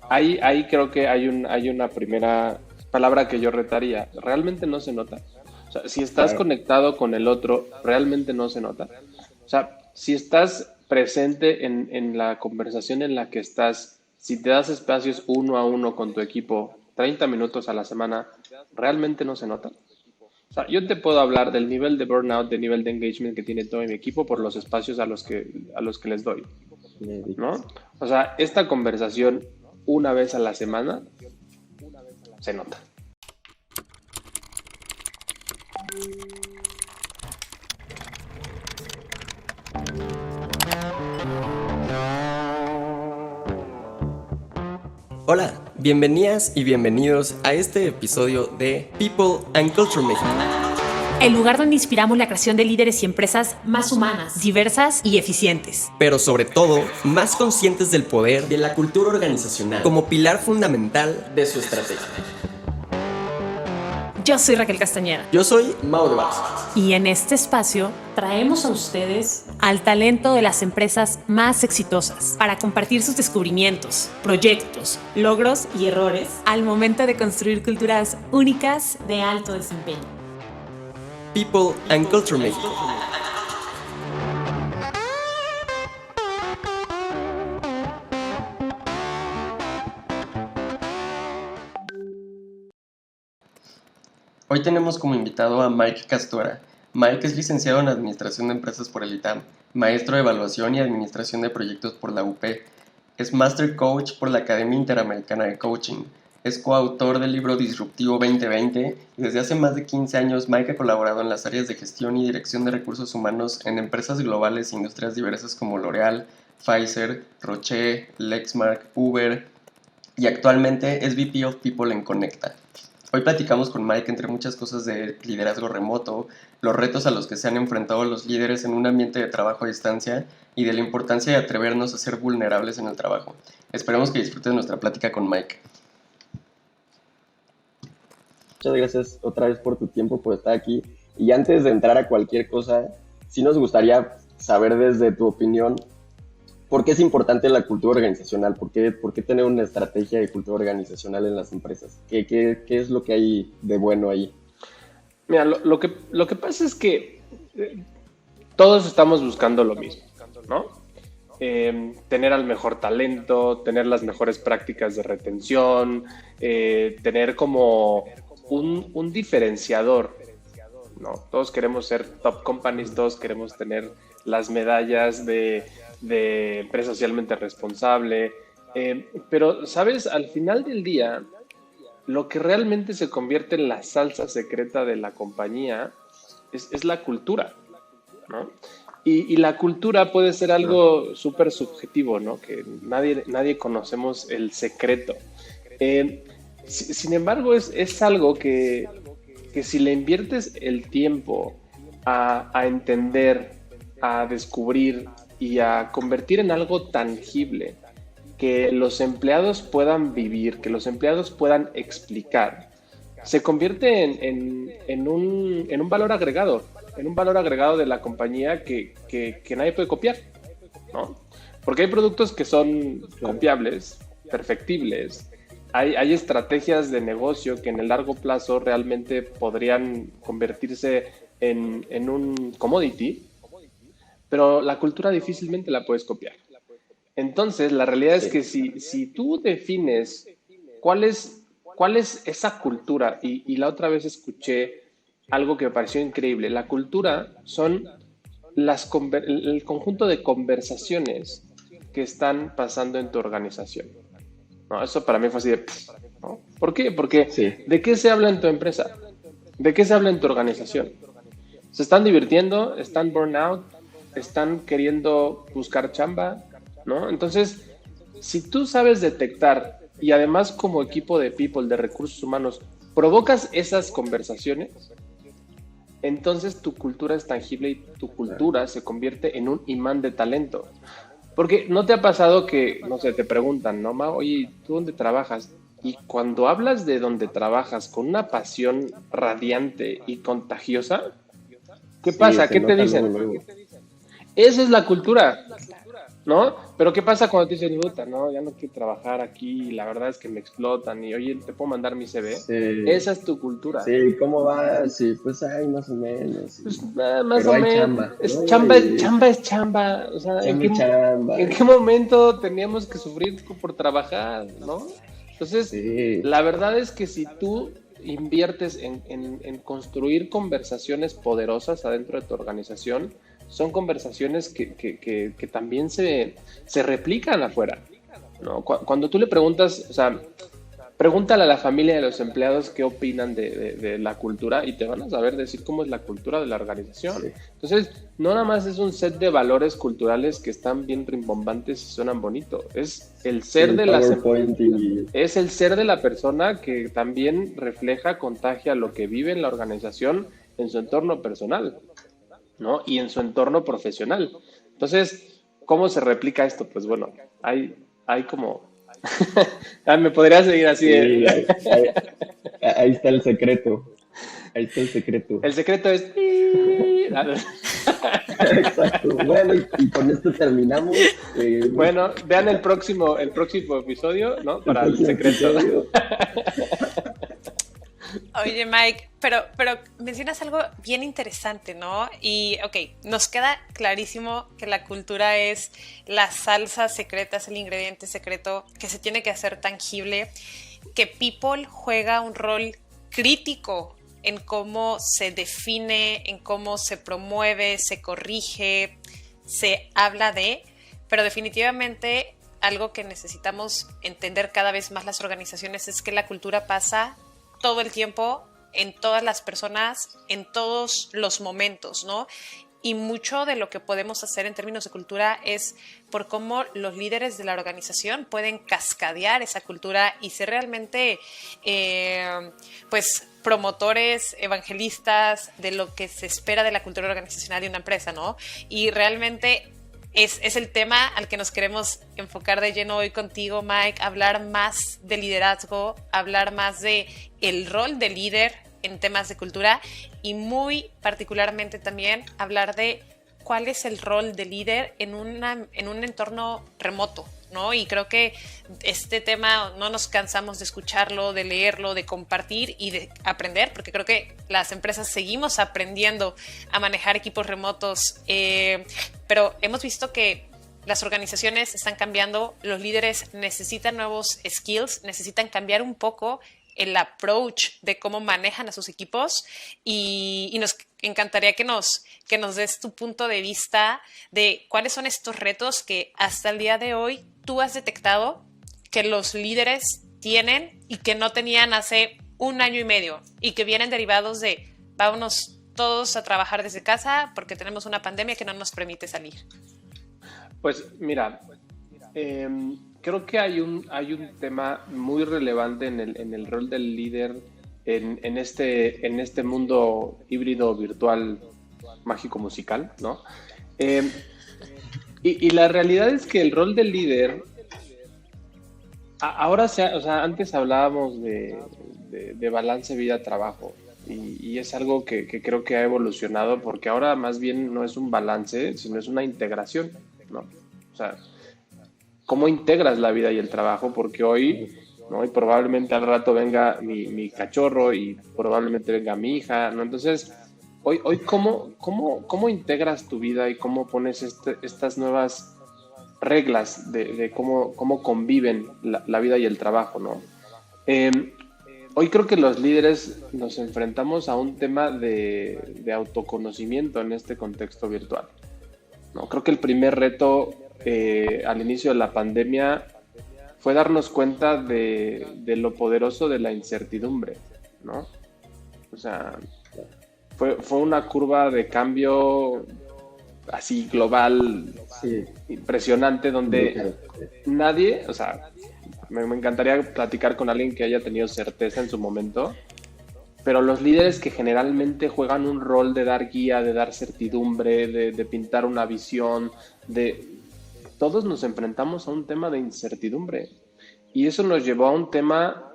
ahí creo que hay una primera palabra que yo retaría. Realmente no se nota. O sea, si estás Claro. conectado con el otro, realmente no se nota. O sea, si estás presente en la conversación en la que estás, si te das espacios uno a uno con tu equipo, 30 minutos a la semana, realmente no se nota. O sea, yo te puedo hablar del nivel de burnout, del nivel de engagement que tiene todo mi equipo por los espacios a los que les doy, Me ¿no? dedicas. O sea, esta conversación una vez a la semana se nota. Hola, bienvenidas y bienvenidos a este episodio de People and Culture México. El lugar donde inspiramos la creación de líderes y empresas más humanas, diversas y eficientes. Pero sobre todo, más conscientes del poder de la cultura organizacional como pilar fundamental de su estrategia. Yo soy Raquel Castañeda. Yo soy Mau de Barça. Y en este espacio traemos a ustedes al talento de las empresas más exitosas para compartir sus descubrimientos, proyectos, logros y errores al momento de construir culturas únicas de alto desempeño. People and Culture México. Hoy tenemos como invitado a Mike Castora. Mike es licenciado en Administración de Empresas por el ITAM, maestro de Evaluación y Administración de Proyectos por la UP. Es Master Coach por la Academia Interamericana de Coaching. Es coautor del libro Disruptivo 2020 y desde hace más de 15 años Mike ha colaborado en las áreas de gestión y dirección de recursos humanos en empresas globales e industrias diversas como L'Oréal, Pfizer, Roche, Lexmark, Uber y actualmente es VP of People en Conecta. Hoy platicamos con Mike entre muchas cosas de liderazgo remoto, los retos a los que se han enfrentado los líderes en un ambiente de trabajo a distancia y de la importancia de atrevernos a ser vulnerables en el trabajo. Esperemos que disfruten nuestra plática con Mike. Muchas gracias otra vez por tu tiempo, por estar aquí. Y antes de entrar a cualquier cosa, sí nos gustaría saber desde tu opinión, ¿por qué es importante la cultura organizacional? Por qué tener una estrategia de cultura organizacional en las empresas? ¿Qué es lo que hay de bueno ahí? Mira, lo que pasa es que todos estamos buscando lo mismo, ¿no? Tener al mejor talento, tener las mejores prácticas de retención, tener como un diferenciador, ¿no? Todos queremos ser top companies, todos queremos tener las medallas de empresa socialmente responsable, pero, ¿sabes? Al final del día, lo que realmente se convierte en la salsa secreta de la compañía es la cultura, ¿no? Y la cultura puede ser algo súper subjetivo, ¿no? Que nadie conocemos el secreto. Sin embargo, es algo que si le inviertes el tiempo a entender, a descubrir y a convertir en algo tangible, que los empleados puedan vivir, que los empleados puedan explicar, se convierte en un valor agregado, en un valor agregado de la compañía que nadie puede copiar, ¿no? Porque hay productos que son Claro. copiables, perfectibles, hay estrategias de negocio que en el largo plazo realmente podrían convertirse en un commodity, pero la cultura difícilmente la puedes copiar. Entonces, la realidad es Sí, que si tú defines cuál es esa cultura, y la otra vez escuché algo que me pareció increíble, la cultura son el conjunto de conversaciones que están pasando en tu organización. ¿No? Eso para mí fue así de, pff, ¿no? ¿Por qué? Porque sí, ¿de qué se habla en tu empresa? ¿De qué se habla en tu organización? ¿Se están divirtiendo? ¿Están burnout? ¿Están queriendo buscar chamba? ¿No? Entonces, si tú sabes detectar y además como equipo de people, de recursos humanos, provocas esas conversaciones, entonces tu cultura es tangible y tu claro. cultura se convierte en un imán de talento. Porque no te ha pasado que, no sé, te preguntan, ¿no, Ma? Oye, ¿tú dónde trabajas? Y cuando hablas de dónde trabajas con una pasión radiante y contagiosa, ¿qué Sí, pasa? se ¿Qué te nota luego, dicen? luego. Esa es la cultura. ¿no? Pero ¿qué pasa cuando te dicen, puta, no, ya no quiero trabajar aquí, y la verdad es que me explotan, y oye, ¿te puedo mandar mi CV? Sí, Esa es tu cultura. sí, ¿cómo va? Sí, pues hay más o menos, sí. Pues más Pero o hay menos, chamba, ¿no? Y es chamba, o sea, chamba y chamba. ¿en qué momento teníamos que sufrir por trabajar, ¿no? Entonces, Sí, la verdad es que si tú inviertes en construir conversaciones poderosas adentro de tu organización, son conversaciones que también se replican afuera, ¿no? Cuando tú le preguntas, o sea, pregúntale a la familia de los empleados qué opinan de la cultura y te van a saber decir cómo es la cultura de la organización. sí. Entonces, no nada más es un set de valores culturales que están bien rimbombantes y suenan bonito, es el Sí, ser el de las PowerPoint y es el ser de la persona que también refleja, contagia lo que vive en la organización en su entorno personal, ¿no? Y en su entorno profesional. Entonces, ¿cómo se replica esto? Pues bueno, hay como... me podría seguir así. sí, ahí está el secreto. Ahí está el secreto. El secreto es... Exacto. Bueno, y con esto terminamos Bueno, vean el próximo episodio, ¿no? el Para el próximo secreto. episodio. Oye, Mike, pero mencionas algo bien interesante, ¿no? Y, ok, nos queda clarísimo que la cultura es la salsa secreta, es el ingrediente secreto que se tiene que hacer tangible, que People juega un rol crítico en cómo se define, en cómo se promueve, se corrige, se habla de, pero definitivamente algo que necesitamos entender cada vez más las organizaciones es que la cultura pasa todo el tiempo, en todas las personas, en todos los momentos, ¿no? Y mucho de lo que podemos hacer en términos de cultura es por cómo los líderes de la organización pueden cascadear esa cultura y ser realmente, pues, promotores, evangelistas de lo que se espera de la cultura organizacional de una empresa, ¿no? Y realmente es el tema al que nos queremos enfocar de lleno hoy contigo, Mike, hablar más de liderazgo, hablar más de el rol de líder en temas de cultura y muy particularmente también hablar de cuál es el rol de líder en un entorno remoto, ¿no? Y creo que este tema no nos cansamos de escucharlo, de leerlo, de compartir y de aprender, porque creo que las empresas seguimos aprendiendo a manejar equipos remotos, pero hemos visto que las organizaciones están cambiando, los líderes necesitan nuevos skills, necesitan cambiar un poco el approach de cómo manejan a sus equipos y nos encantaría que nos des tu punto de vista de cuáles son estos retos que hasta el día de hoy tú has detectado que los líderes tienen y que no tenían hace un año y medio y que vienen derivados de vámonos todos a trabajar desde casa porque tenemos una pandemia que no nos permite salir. Pues mira, creo que hay un tema muy relevante en el rol del líder en este mundo híbrido virtual mágico musical, ¿no? Y la realidad es que el rol del líder, ahora o sea, antes hablábamos de balance vida-trabajo y es algo que creo que ha evolucionado porque ahora más bien no es un balance, sino es una integración, ¿no? O sea, ¿cómo integras la vida y el trabajo? Porque hoy, ¿no? Y probablemente al rato venga mi cachorro y probablemente venga mi hija, ¿no? Entonces, hoy ¿cómo integras tu vida y cómo pones estas nuevas reglas de cómo conviven la vida y el trabajo, ¿no? Hoy creo que los líderes nos enfrentamos a un tema de autoconocimiento en este contexto virtual, ¿no? Creo que el primer reto al inicio de la pandemia fue darnos cuenta de lo poderoso de la incertidumbre, ¿no? O sea, fue una curva de cambio así global, Sí, impresionante, donde brutal. nadie, o sea, me encantaría platicar con alguien que haya tenido certeza en su momento, pero los líderes que generalmente juegan un rol de dar guía, de dar certidumbre, de pintar una visión, todos nos enfrentamos a un tema de incertidumbre y eso nos llevó a un tema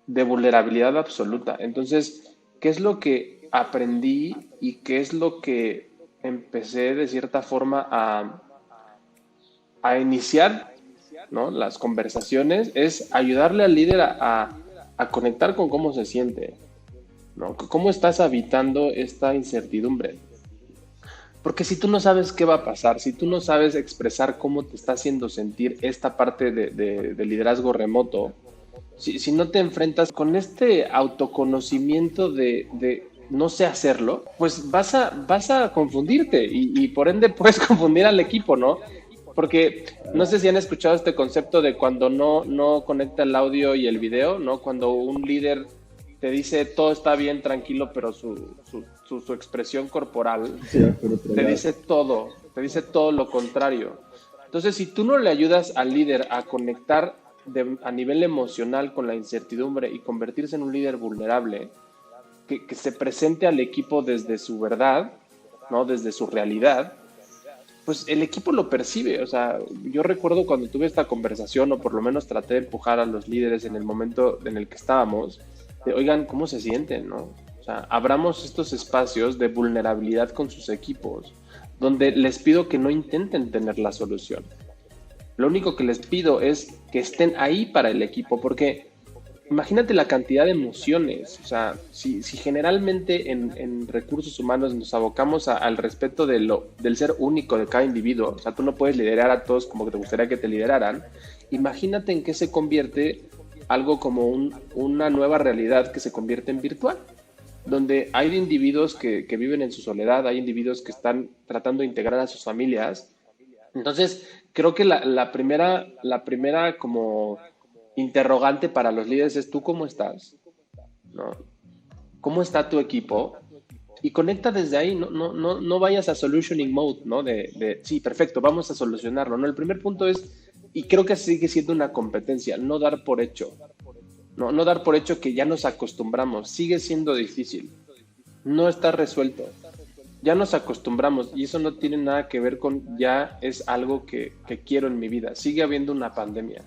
de vulnerabilidad absoluta. Entonces, ¿qué es lo que aprendí y qué es lo que empecé de cierta forma a iniciar, ¿no?, las conversaciones, es ayudarle al líder a conectar con cómo se siente, ¿no? ¿Cómo estás habitando esta incertidumbre? Porque si tú no sabes qué va a pasar, si tú no sabes expresar cómo te está haciendo sentir esta parte de liderazgo remoto, si no te enfrentas con este autoconocimiento de no sé hacerlo, pues vas a confundirte y por ende puedes confundir al equipo, ¿no? Porque no sé si han escuchado este concepto de cuando no conecta el audio y el video, ¿no? Cuando un líder te dice todo está bien, tranquilo, pero su expresión corporal te dice todo lo contrario. Entonces, si tú no le ayudas al líder a conectar a nivel emocional con la incertidumbre y convertirse en un líder vulnerable, que se presente al equipo desde su verdad, ¿no?, desde su realidad, pues el equipo lo percibe. O sea, yo recuerdo cuando tuve esta conversación, o por lo menos traté de empujar a los líderes en el momento en el que estábamos, de, oigan, ¿cómo se sienten, no? O sea, abramos estos espacios de vulnerabilidad con sus equipos, donde les pido que no intenten tener la solución. Lo único que les pido es que estén ahí para el equipo, porque imagínate la cantidad de emociones. O sea, si generalmente en recursos humanos nos abocamos al respeto del ser único de cada individuo, o sea, tú no puedes liderar a todos como que te gustaría que te lideraran, imagínate en qué se convierte algo como una nueva realidad que se convierte en virtual, donde hay individuos que viven en su soledad, hay individuos que están tratando de integrar a sus familias. Entonces, creo que la primera como interrogante para los líderes es: ¿tú cómo estás? ¿No? ¿Cómo está tu equipo? Y conecta desde ahí, no vayas a solutioning mode, ¿no? De sí, perfecto, vamos a solucionarlo, ¿no? El primer punto es, y creo que sigue siendo una competencia, no dar por hecho, no dar por hecho que ya nos acostumbramos, sigue siendo difícil, no está resuelto, ya nos acostumbramos y eso no tiene nada que ver con ya es algo que quiero en mi vida, sigue habiendo una pandemia,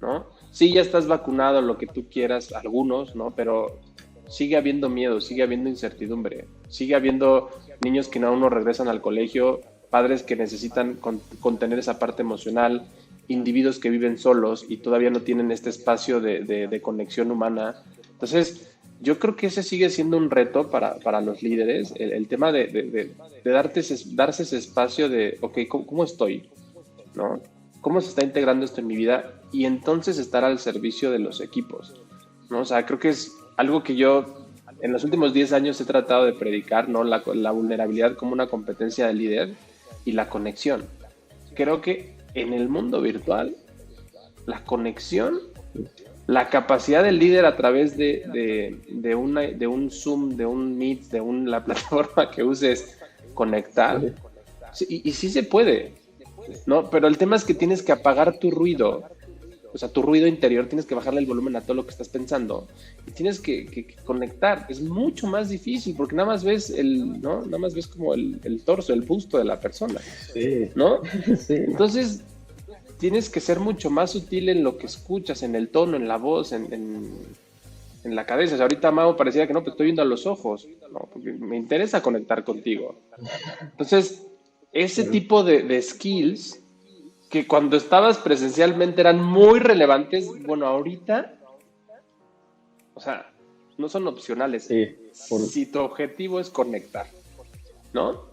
¿no? Sí, ya estás vacunado, lo que tú quieras, algunos, ¿no? Pero sigue habiendo miedo, sigue habiendo incertidumbre, sigue habiendo niños que aún no regresan al colegio, padres que necesitan contener esa parte emocional, individuos que viven solos y todavía no tienen este espacio de conexión humana. Entonces, yo creo que ese sigue siendo un reto para los líderes, el tema de darse ese espacio de, ok, ¿cómo estoy? ¿No? ¿Cómo se está integrando esto en mi vida? Y entonces estar al servicio de los equipos, ¿no? O sea, creo que es algo que yo en los últimos 10 años he tratado de predicar, ¿no? La vulnerabilidad como una competencia de líder y la conexión. Creo que en el mundo virtual, la conexión, la capacidad del líder a través de un Zoom, de un Meet, la plataforma que uses, conectar, y sí se puede, ¿no? Pero el tema es que tienes que apagar tu ruido, o sea, tu ruido interior, tienes que bajarle el volumen a todo lo que estás pensando y tienes que conectar. Es mucho más difícil porque nada más ves ¿no? Nada más ves como el torso, el busto de la persona, Sí. ¿no? Sí. Entonces, tienes que ser mucho más sutil en lo que escuchas, en el tono, en la voz, en la cabeza. O sea, ahorita Mau parecía que no, pues estoy viendo a los ojos, ¿no? Porque me interesa conectar contigo. Entonces, ese tipo de skills que cuando estabas presencialmente eran muy relevantes, bueno, ahorita, o sea, no son opcionales. Sí, si tu objetivo es conectar, ¿no?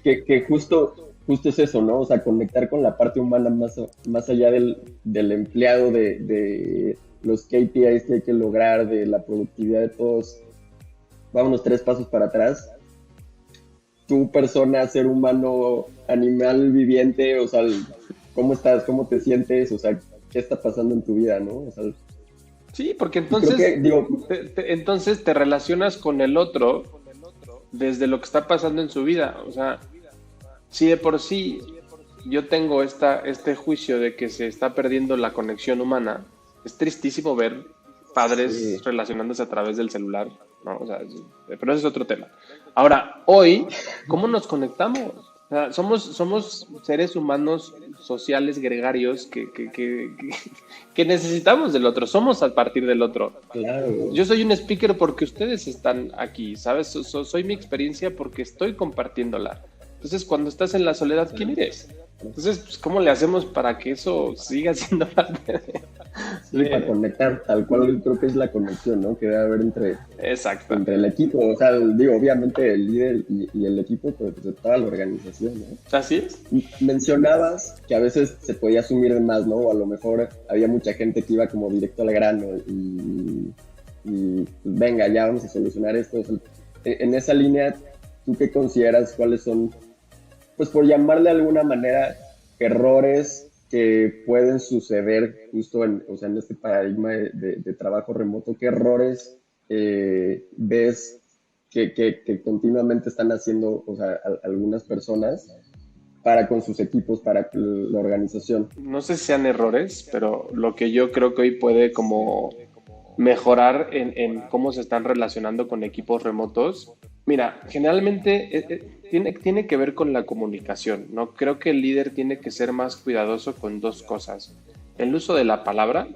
que justo es eso, ¿no? O sea, conectar con la parte humana más allá del empleado, de los KPIs que hay que lograr, de la productividad de todos. Vámonos 3 pasos para atrás. Tu persona, ser humano, animal viviente, o sea, ¿cómo estás? ¿Cómo te sientes? O sea, ¿qué está pasando en tu vida, no? O sea, sí, porque entonces, entonces te relacionas con el otro desde lo que está pasando en su vida. O sea, si de por sí yo tengo este juicio de que se está perdiendo la conexión humana, es tristísimo ver padres relacionándose a través del celular, ¿no? O sea, pero ese es otro tema. Ahora, hoy, ¿cómo nos conectamos? O sea, somos seres humanos sociales, gregarios, que necesitamos del otro, somos a partir del otro. Claro. Yo soy un speaker porque ustedes están aquí, ¿sabes? Soy mi experiencia porque estoy compartiéndola. Entonces, cuando estás en la soledad, ¿quién eres? Entonces, pues, ¿cómo le hacemos para que eso siga siendo parte de... Sí, para conectar, tal cual creo que es la conexión, ¿no? Que debe haber Exacto. entre el equipo, o sea, digo, obviamente el líder y el equipo, pero pues de toda la organización, ¿no? Así es. Mencionabas que a veces se podía asumir de más, ¿no? O a lo mejor había mucha gente que iba como directo al grano y pues, venga, ya vamos a solucionar esto. O sea, en esa línea, ¿tú qué consideras cuáles son, pues por llamarle de alguna manera, errores que pueden suceder justo o sea, en este paradigma de trabajo remoto? ¿Qué errores ves que continuamente están haciendo, o sea, algunas personas para con sus equipos, para la organización? No sé si sean errores, pero lo que yo creo que hoy puede como mejorar en cómo se están relacionando con equipos remotos. Mira, generalmente tiene que ver con la comunicación, ¿no? Creo que el líder tiene que ser más cuidadoso con dos cosas: el uso de la palabra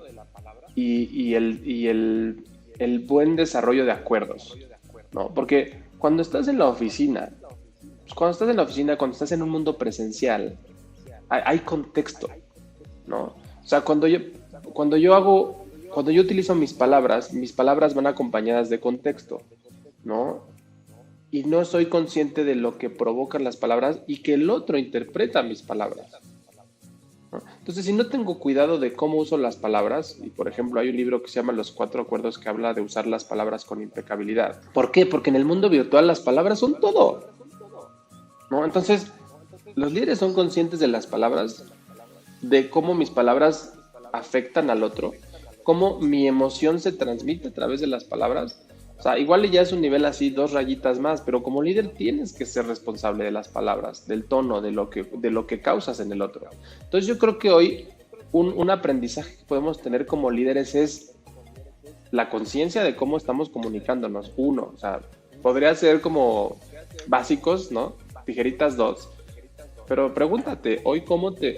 y el buen desarrollo de acuerdos, ¿no? Porque cuando estás en la oficina, pues cuando estás en un mundo presencial, hay contexto, ¿no? O sea, cuando yo utilizo mis palabras van acompañadas de contexto, ¿no? Y no soy consciente de lo que provocan las palabras y que el otro interpreta mis palabras, ¿no? Entonces, si no tengo cuidado de cómo uso las palabras, y por ejemplo hay un libro que se llama Los 4 Acuerdos, que habla de usar las palabras con impecabilidad. ¿Por qué? Porque en el mundo virtual las palabras son todo, ¿no? Entonces, los líderes son conscientes de las palabras, de cómo mis palabras afectan al otro, cómo mi emoción se transmite a través de las palabras. O sea, igual ya es un nivel así, 2 rayitas más, pero como líder tienes que ser responsable de las palabras, del tono, de lo que causas en el otro. Entonces yo creo que hoy un aprendizaje que podemos tener como líderes es la conciencia de cómo estamos comunicándonos. Uno, o sea, podría ser como básicos, ¿no? Tijeritas 2. Pero pregúntate, hoy cómo te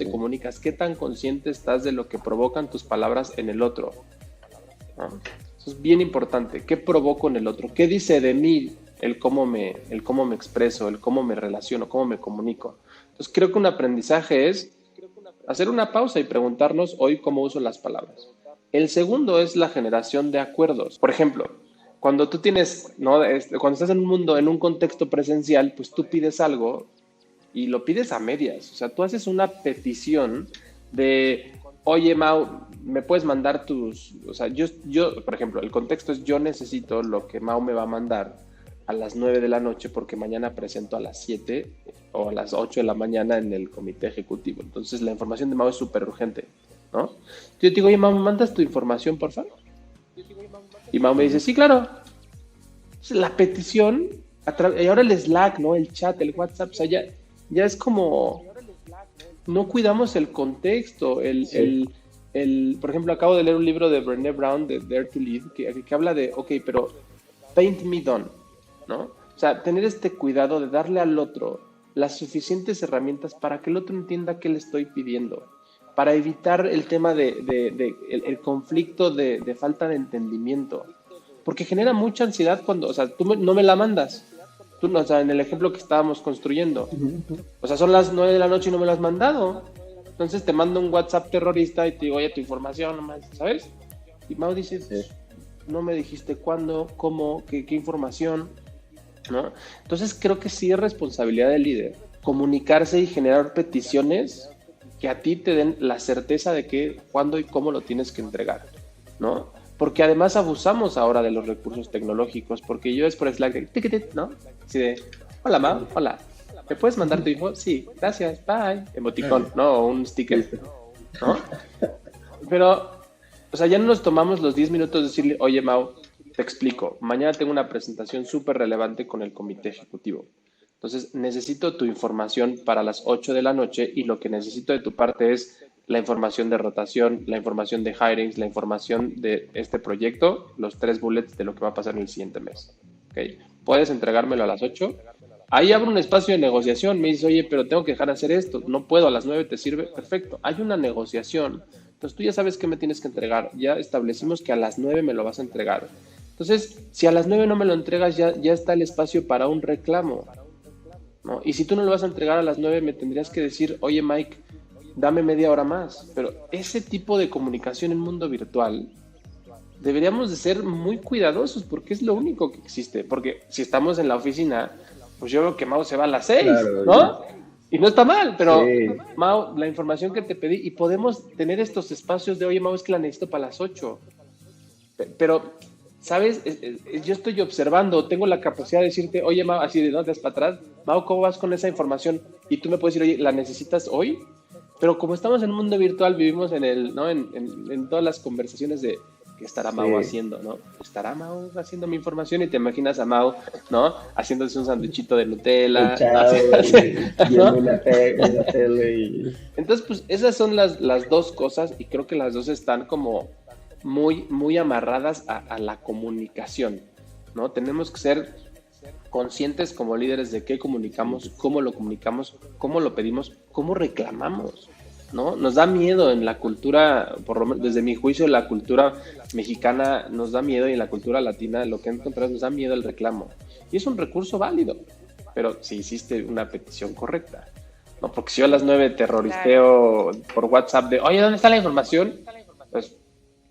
comunicas, qué tan consciente estás de lo que provocan tus palabras en el otro, ¿no? Eso es bien importante. ¿Qué provoco en el otro? ¿Qué dice de mí el cómo me expreso, el cómo me relaciono, cómo me comunico? Entonces creo que un aprendizaje es hacer una pausa y preguntarnos hoy cómo uso las palabras. El segundo es la generación de acuerdos. Por ejemplo, cuando tú tienes, ¿no? Cuando estás en un mundo, en un contexto presencial, pues tú pides algo y lo pides a medias. O sea, tú haces una petición de, oye, Mau, ¿me puedes mandar tus...? O sea, yo, por ejemplo, el contexto es: yo necesito lo que Mau me va a mandar a las 9 de la noche porque mañana presento a las 7 o a las 8 de la mañana en el comité ejecutivo. Entonces, la información de Mau es súper urgente, ¿no? Yo te digo, oye, Mau, ¿me mandas tu información, por favor? Y Mau me dice, sí, claro. Entonces, la petición, y ahora el Slack, ¿no? El chat, el WhatsApp, o sea, ya es como... No cuidamos el contexto, por ejemplo, acabo de leer un libro de Brené Brown, de Dare to Lead, que habla de, ok, pero paint me done, ¿no? O sea, tener este cuidado de darle al otro las suficientes herramientas para que el otro entienda qué le estoy pidiendo, para evitar el tema el conflicto de falta de entendimiento, porque genera mucha ansiedad cuando, o sea, tú no me la mandas. Tú, o sea, en el ejemplo que estábamos construyendo, o sea, son las 9 de la noche y no me lo has mandado. Entonces te mando un WhatsApp terrorista y te digo, oye, tu información nomás, ¿sabes? Y Mau dice, sí, no me dijiste cuándo, cómo, qué información, ¿no? Entonces creo que sí es responsabilidad del líder comunicarse y generar peticiones que a ti te den la certeza de que, cuándo y cómo lo tienes que entregar, ¿no? Porque además abusamos ahora de los recursos tecnológicos, porque yo es por Slack, ¿no? Así de, hola Mau, hola, ¿me puedes mandar tu info? Sí, gracias, bye. Emoticón, ¿no? O un sticker, ¿no? Pero, o sea, ya no nos tomamos los 10 minutos de decirle, oye Mau, te explico, mañana tengo una presentación súper relevante con el comité ejecutivo. Entonces, necesito tu información para las 8 de la noche y lo que necesito de tu parte es la información de rotación, la información de hirings, la información de este proyecto, los 3 bullets de lo que va a pasar en el siguiente mes. ¿Okay? ¿Puedes entregármelo a las 8? Ahí abre un espacio de negociación. Me dices, oye, pero tengo que dejar de hacer esto. No puedo, a las 9 te sirve. Perfecto. Hay una negociación. Entonces tú ya sabes qué me tienes que entregar. Ya establecimos que a las 9 me lo vas a entregar. Entonces, si a las 9 no me lo entregas, ya está el espacio para un reclamo, ¿no? Y si tú no lo vas a entregar a las 9, me tendrías que decir, oye Mike, dame media hora más. Pero ese tipo de comunicación en mundo virtual deberíamos de ser muy cuidadosos porque es lo único que existe. Porque si estamos en la oficina, pues yo veo que Mau se va a las 6, Claro, ¿no? Y no está mal, pero Sí. Mau, la información que te pedí, y podemos tener estos espacios de, oye Mau, es que la necesito para las 8. Pero, ¿sabes? Yo estoy observando, tengo la capacidad de decirte, oye Mau, así de no te das para atrás, Mau, ¿cómo vas con esa información? Y tú me puedes decir, oye, ¿la necesitas hoy? Pero como estamos en un mundo virtual, vivimos en el, ¿no? En todas las conversaciones de qué estará Mau haciendo, ¿no? ¿Estará Mau haciendo mi información? Y te imaginas a Mau, ¿no? Haciéndose un sándwichito de Nutella, Echado, viendo ¿no? una tele y... Entonces, pues esas son las dos cosas y creo que las dos están como muy amarradas a la comunicación, ¿no? Tenemos que ser conscientes como líderes de qué comunicamos, cómo lo pedimos, cómo reclamamos, ¿no? Nos da miedo en la cultura, por lo menos desde mi juicio, la cultura mexicana nos da miedo y en la cultura latina lo que encontramos nos da miedo el reclamo. Y es un recurso válido, pero si hiciste una petición correcta, ¿no? Porque si yo a las 9 terroristeo por WhatsApp de, oye, ¿dónde está la información? Pues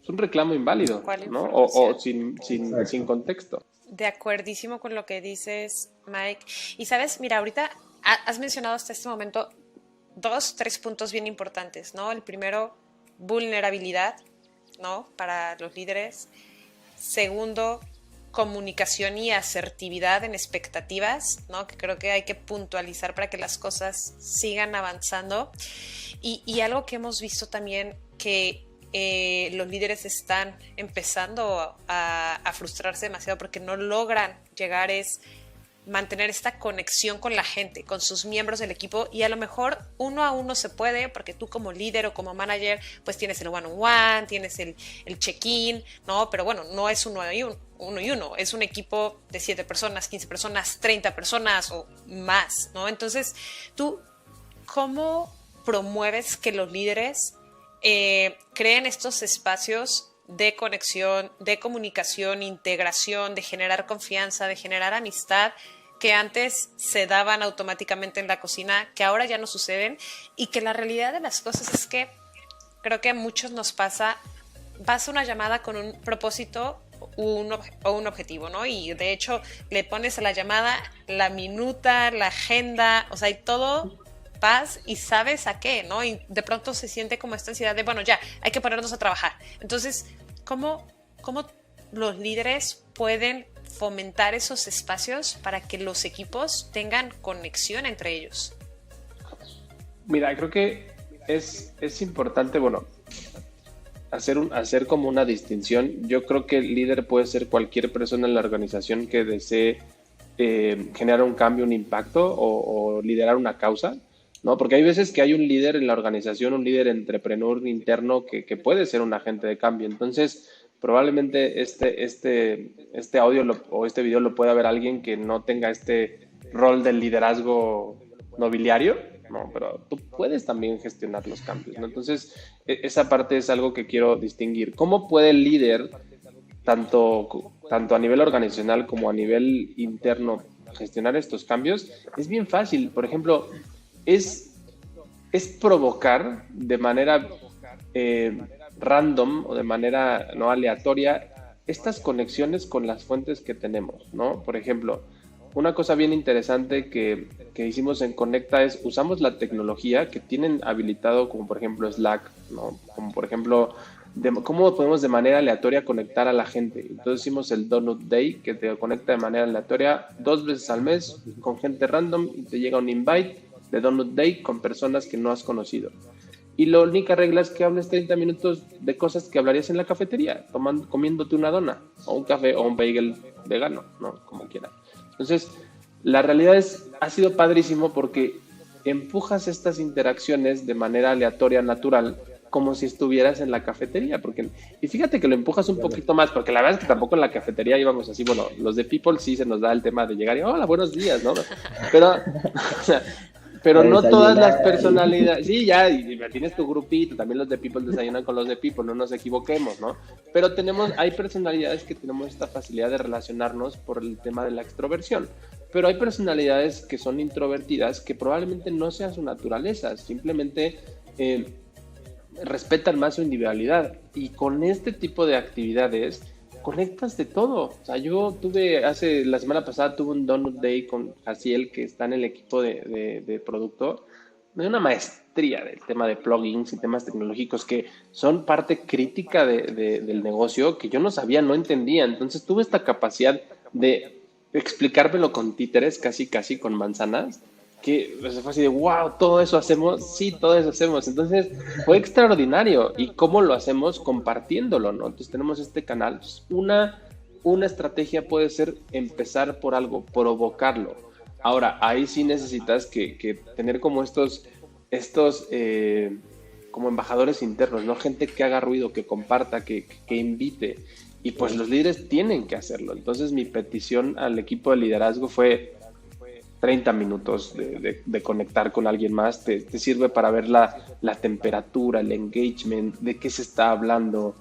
es un reclamo inválido, ¿no? O sin contexto. De acuerdísimo con lo que dices, Mike. Y sabes, mira, ahorita has mencionado hasta este momento 3 puntos bien importantes, ¿no? El primero, vulnerabilidad, ¿no? Para los líderes. Segundo, comunicación y asertividad en expectativas, ¿no? Que creo que hay que puntualizar para que las cosas sigan avanzando. Y algo que hemos visto también que los líderes están empezando a frustrarse demasiado porque no logran llegar es mantener esta conexión con la gente, con sus miembros del equipo, y a lo mejor uno a uno se puede porque tú como líder o como manager pues tienes el one-on-one, tienes el check-in, ¿no? Pero bueno, no es uno y uno, es un equipo de 7 personas, 15 personas, 30 personas o más, ¿no? Entonces, ¿tú cómo promueves que los líderes creen estos espacios de conexión, de comunicación, integración, de generar confianza, de generar amistad que antes se daban automáticamente en la cocina, que ahora ya no suceden, y que la realidad de las cosas es que creo que a muchos nos pasa, vas a una llamada con un propósito o un objetivo, ¿no? Y de hecho le pones a la llamada la minuta, la agenda, o sea, y todo vas y sabes a qué, ¿no? Y de pronto se siente como esta ansiedad de, bueno, ya, hay que ponernos a trabajar. Entonces, ¿cómo los líderes pueden fomentar esos espacios para que los equipos tengan conexión entre ellos? Mira, creo que es importante, bueno, hacer como una distinción. Yo creo que el líder puede ser cualquier persona en la organización que desee generar un cambio, un impacto o liderar una causa, ¿no? Porque hay veces que hay un líder en la organización, un líder entrepreneur interno que puede ser un agente de cambio. Entonces, probablemente este audio o este video lo pueda ver alguien que no tenga este rol del liderazgo nobiliario, ¿no? Pero tú puedes también gestionar los cambios, ¿no? Entonces, esa parte es algo que quiero distinguir. ¿Cómo puede el líder, tanto a nivel organizacional como a nivel interno, gestionar estos cambios? Es bien fácil. Por ejemplo, es provocar de manera random o de manera no aleatoria estas conexiones con las fuentes que tenemos, ¿no? Por ejemplo, una cosa bien interesante que hicimos en Conecta es usamos la tecnología que tienen habilitado, como por ejemplo Slack, ¿no? Como por ejemplo, cómo podemos de manera aleatoria conectar a la gente. Entonces hicimos el Donut Day, que te conecta de manera aleatoria 2 veces al mes con gente random y te llega un invite de Donut Day con personas que no has conocido. Y la única regla es que hables 30 minutos de cosas que hablarías en la cafetería, comiéndote una dona, o un café, o un bagel vegano, ¿no? Como quieras. Entonces, la realidad ha sido padrísimo porque empujas estas interacciones de manera aleatoria, natural, como si estuvieras en la cafetería. Y fíjate que lo empujas un poquito más, porque la verdad es que tampoco en la cafetería íbamos así. Bueno, los de People sí se nos da el tema de llegar y, hola, buenos días, ¿no? Pero no todas las personalidades, sí, ya, y tienes tu grupito, también los de People desayunan con los de People, no nos equivoquemos, ¿no? Pero hay personalidades que tenemos esta facilidad de relacionarnos por el tema de la extroversión. pero hay personalidades que son introvertidas que probablemente no sea su naturaleza, simplemente respetan más su individualidad, y con este tipo de actividades conectas de todo. O sea, yo la semana pasada tuve un Donut Day con Jaciel, que está en el equipo de producto, de una maestría del tema de plugins y temas tecnológicos que son parte crítica del negocio, que yo no sabía, no entendía. Entonces tuve esta capacidad de explicármelo con títeres, casi con manzanas, que pues, fue así de, wow, todo eso hacemos, sí, todo eso hacemos. Entonces fue extraordinario. ¿Y cómo lo hacemos? Compartiéndolo, ¿no? Entonces tenemos este canal. Una estrategia puede ser empezar por algo, provocarlo. Ahora, ahí sí necesitas que tener como estos como embajadores internos, ¿no? Gente que haga ruido, que comparta, que invite. Y pues los líderes tienen que hacerlo. Entonces mi petición al equipo de liderazgo fue 30 minutos de conectar con alguien más. Te sirve para ver la temperatura, el engagement, de qué se está hablando.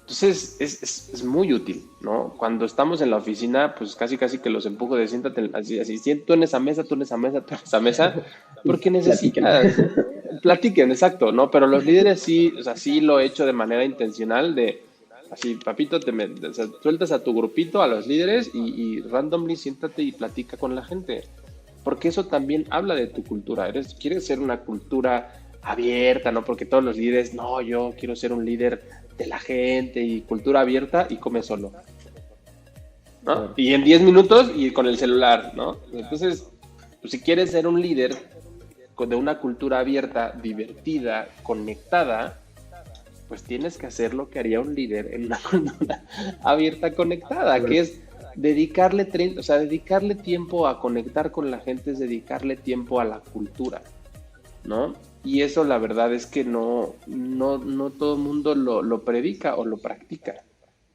Entonces es muy útil, ¿no? Cuando estamos en la oficina, pues casi que los empujo de siéntate así, tú en esa mesa, tú en esa mesa, tú en esa mesa, porque necesitas, platiquen, exacto, ¿no? Pero los líderes sí, o sea, sí lo he hecho de manera intencional, así, papito, o sea, sueltas a tu grupito, a los líderes, y randomly siéntate y platica con la gente, porque eso también habla de tu cultura. Quieres ser una cultura abierta, ¿no? Porque todos los líderes, no, yo quiero ser un líder de la gente y cultura abierta, y come solo, ¿no? Y en 10 minutos y con el celular, ¿no? Entonces, pues, si quieres ser un líder de una cultura abierta, divertida, conectada, pues tienes que hacer lo que haría un líder en una cultura abierta, conectada, que es dedicarle tiempo a conectar con la gente, es dedicarle tiempo a la cultura, ¿no? Y eso la verdad es que no todo el mundo lo predica o lo practica,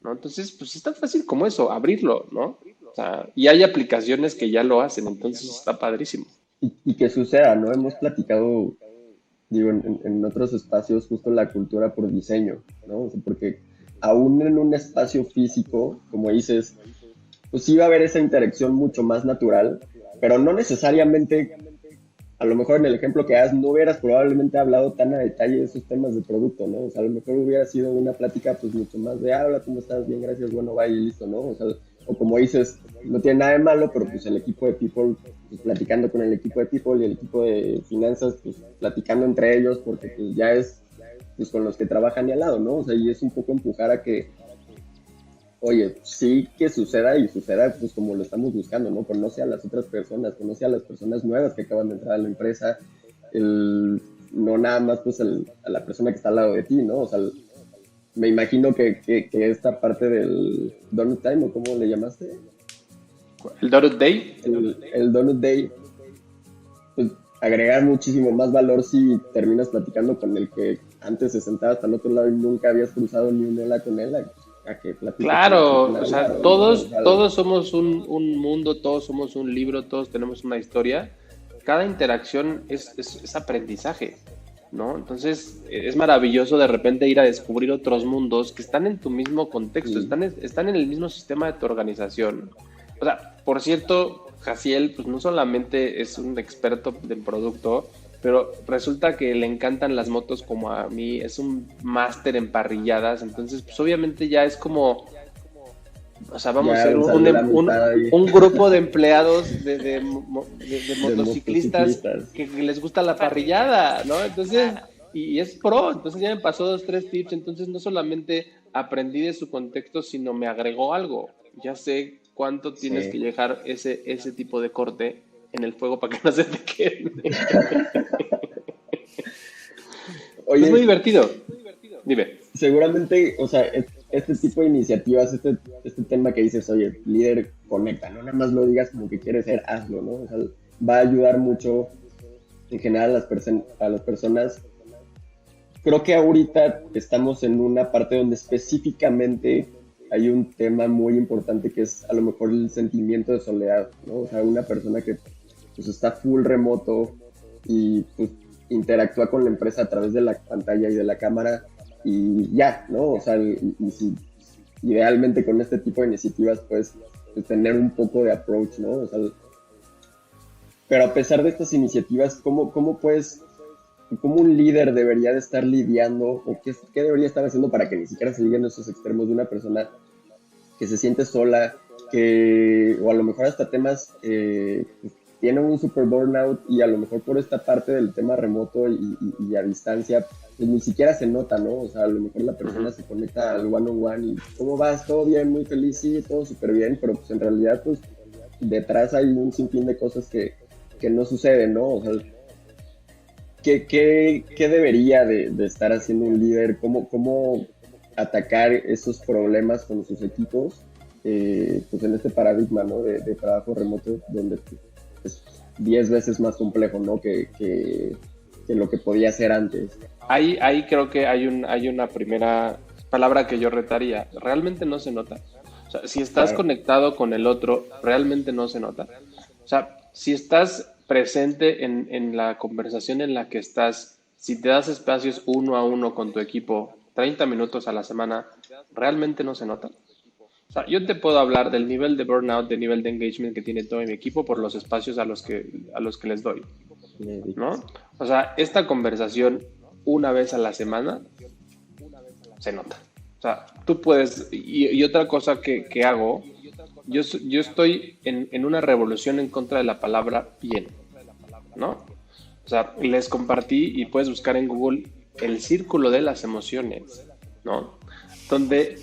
¿no? Entonces, pues es tan fácil como eso, abrirlo, ¿no? O sea, y hay aplicaciones que ya lo hacen, entonces está padrísimo. Y que suceda, ¿no? Hemos platicado, digo, en otros espacios, justo la cultura por diseño, ¿no? O sea, porque aún en un espacio físico, como dices, pues sí va a haber esa interacción mucho más natural, pero no necesariamente, a lo mejor en el ejemplo que das, no hubieras probablemente hablado tan a detalle de esos temas de producto, ¿no? O sea, a lo mejor hubiera sido una plática pues mucho más de, hola, ¿cómo estás? Bien, gracias, bueno, bye, y listo, ¿no? O sea, o como dices, no tiene nada de malo, pero pues el equipo de people, pues platicando con el equipo de people y el equipo de finanzas, pues platicando entre ellos, porque pues ya es pues con los que trabajan y al lado, ¿no? O sea, y es un poco empujar a que, oye, sí que suceda pues como lo estamos buscando, ¿no? Conoce a las otras personas, conoce a las personas nuevas que acaban de entrar a la empresa, no nada más pues a la persona que está al lado de ti, ¿no? O sea, me imagino que esta parte del Donut Time, ¿o cómo le llamaste? ¿El Donut Day? El Donut Day, pues agregar muchísimo más valor si terminas platicando con el que antes se sentaba hasta el otro lado y nunca habías cruzado ni una hora con él. Claro, o sea, todos somos un mundo, todos somos un libro, todos tenemos una historia. Cada interacción es aprendizaje, ¿no? Entonces es maravilloso de repente ir a descubrir otros mundos que están en tu mismo contexto, sí. están en el mismo sistema de tu organización. O sea, por cierto, Jaciel, pues no solamente es un experto del producto, pero resulta que le encantan las motos como a mí, es un máster en parrilladas, entonces pues obviamente ya es como, o sea, vamos a ser un grupo de empleados de motociclistas que les gusta la parrillada, ¿no? Entonces, y es pro, entonces ya me pasó 2, 3 tips, entonces no solamente aprendí de su contexto, sino me agregó algo, ya sé cuánto tienes que dejar ese tipo de corte en el fuego para que no se te quede. Oye, es muy divertido. Dime. Seguramente, o sea, este tipo de iniciativas, este tema que dices, oye, líder, conecta, no nada más lo digas como que quieres ser, hazlo, ¿no? O sea, va a ayudar mucho en general a las personas. Creo que ahorita estamos en una parte donde específicamente hay un tema muy importante que es a lo mejor el sentimiento de soledad, ¿no? O sea, una persona que pues está full remoto y pues interactúa con la empresa a través de la pantalla y de la cámara y ya, ¿no? O sea, y si idealmente con este tipo de iniciativas pues tener un poco de approach, ¿no? O sea, Pero a pesar de estas iniciativas, ¿cómo un líder debería de estar lidiando o qué debería estar haciendo para que ni siquiera se lleguen a esos extremos de una persona que se siente sola, o a lo mejor hasta temas, pues, tiene un super burnout y a lo mejor por esta parte del tema remoto y a distancia, pues ni siquiera se nota, ¿no? O sea, a lo mejor la persona se conecta al one-on-one y ¿cómo vas? ¿Todo bien? Muy feliz, sí, todo súper bien, pero pues en realidad, pues detrás hay un sinfín de cosas que no suceden, ¿no? O sea, ¿qué debería de estar haciendo un líder? ¿Cómo atacar esos problemas con sus equipos? Pues en este paradigma, ¿no? De trabajo remoto, donde es 10 veces más complejo, ¿no? Que lo que podía ser antes. Ahí creo que hay una primera palabra que yo retaría. Realmente no se nota. O sea, si estás Claro. conectado con el otro, realmente no se nota. O sea, si estás presente en la conversación en la que estás, si te das espacios uno a uno con tu equipo, 30 minutos a la semana, realmente no se nota. O sea, yo te puedo hablar del nivel de burnout, del nivel de engagement que tiene todo mi equipo por los espacios a los que les doy, ¿no? O sea, esta conversación una vez a la semana se nota. O sea, tú puedes, y otra cosa que hago, yo estoy en una revolución en contra de la palabra bien, ¿no? O sea, les compartí y puedes buscar en Google el círculo de las emociones, ¿no? Donde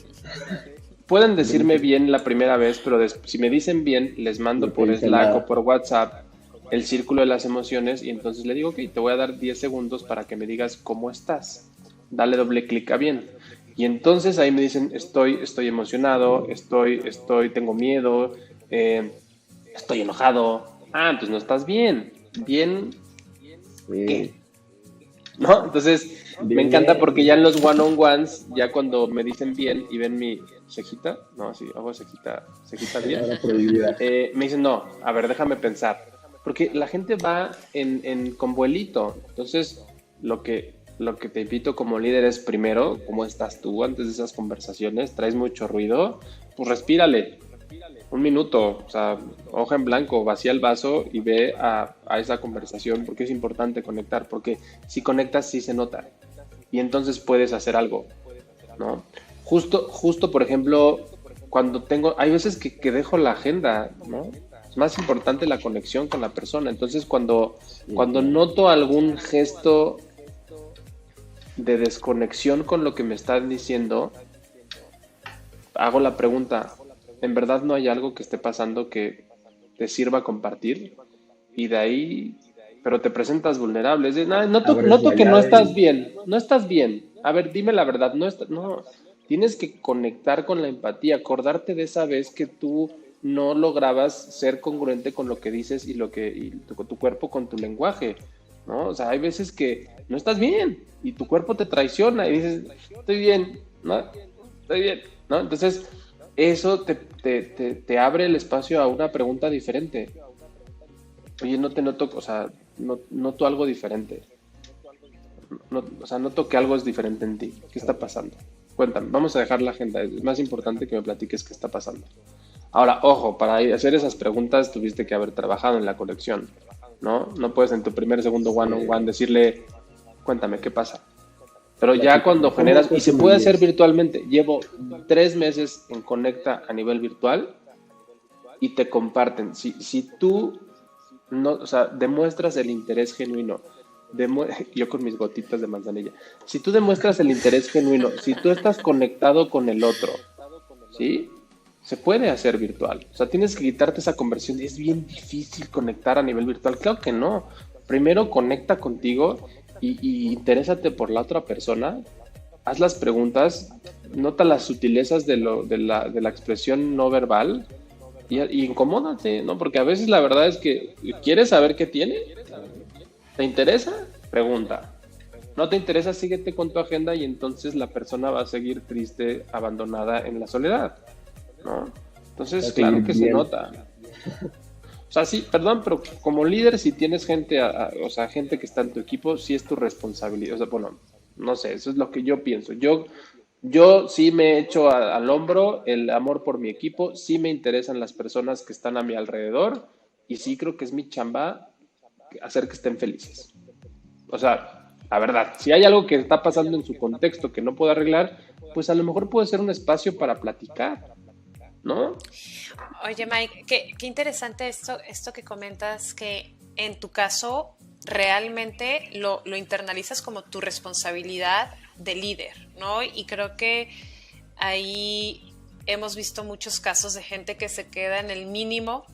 pueden decirme bien la primera vez, pero si me dicen bien, les mando No te por dice Slack o nada. por WhatsApp el círculo de las emociones y entonces le digo, ok, te voy a dar 10 segundos para que me digas cómo estás. Dale doble clic a bien. Y entonces ahí me dicen, estoy emocionado, tengo miedo, eh, estoy enojado. Ah, entonces no estás bien. ¿Bien qué? Sí, ¿No? Entonces, me bien, encanta bien. porque ya en los one-on-ones, ya cuando me dicen bien y ven mi cejita, no, así, hago cejita bien, Palabra prohibida. me dicen, no, a ver, déjame pensar. Porque la gente va con vuelito. Entonces, lo que te invito como líder es primero, ¿cómo estás tú antes de esas conversaciones? ¿Traes mucho ruido? Pues respírale, un minuto, o sea, hoja en blanco, vacía el vaso y ve a esa conversación, porque es importante conectar, porque si conectas sí se nota y entonces puedes hacer algo, ¿no? Justo por ejemplo, hay veces que dejo la agenda, ¿no? Es más importante la conexión con la persona, entonces Sí, cuando claro. noto algún gesto de desconexión con lo que me están diciendo, hago la pregunta, ¿en verdad no hay algo que esté pasando que te sirva compartir? Y de ahí, pero te presentas vulnerable. Es de, "No, Abres la noto que no llave estás y bien, no estás bien. A ver, dime la verdad, no, tienes que conectar con la empatía, acordarte de esa vez que tú no lograbas ser congruente con lo que dices y tu cuerpo con tu lenguaje, ¿no? O sea, hay veces que no estás bien y tu cuerpo te traiciona y dices, estoy bien, ¿no? Estoy bien, ¿no? Entonces, eso te abre el espacio a una pregunta diferente. Oye, no te noto, o sea, noto algo diferente. O sea, noto que algo es diferente en ti. ¿Qué está pasando? Cuéntame, vamos a dejar la agenda. Es más importante que me platiques qué está pasando. Ahora, ojo, para hacer esas preguntas tuviste que haber trabajado en la conexión, ¿no? No puedes en tu primer, segundo one-on-one decirle, cuéntame, ¿qué pasa? Pero ya platicar. cuando ¿Cómo generas, y fue se tu puede hacer niñez? virtualmente, llevo 3 meses en Conecta a nivel virtual y te comparten. Si tú no, o sea, demuestras el interés genuino, yo con mis gotitas de manzanilla, si tú demuestras el interés genuino, si tú estás conectado con el otro, ¿sí? Se puede hacer virtual. O sea, tienes que quitarte esa conversión. Es bien difícil conectar a nivel virtual. Claro que no. Primero conecta contigo y interésate por la otra persona. Haz las preguntas, nota las sutilezas de la expresión no verbal y incomódate, ¿no? Porque a veces la verdad es que quieres saber qué tiene. ¿Te interesa? Pregunta. No te interesa, síguete con tu agenda y entonces la persona va a seguir triste, abandonada en la soledad, ¿no? Va Entonces, a seguir claro que se bien. nota. O sea, sí, perdón, pero como líder, si tienes gente, o sea, gente que está en tu equipo, sí es tu responsabilidad. O sea, bueno, no sé, eso es lo que yo pienso. Yo sí me he hecho al hombro el amor por mi equipo, sí me interesan las personas que están a mi alrededor y sí creo que es mi chamba hacer que estén felices. O sea, la verdad, si hay algo que está pasando en su contexto que no puedo arreglar, pues a lo mejor puede ser un espacio para platicar, ¿no? Oye, Mike, qué interesante esto que comentas, que en tu caso realmente lo internalizas como tu responsabilidad de líder, ¿no? Y creo que ahí hemos visto muchos casos de gente que se queda en el mínimo,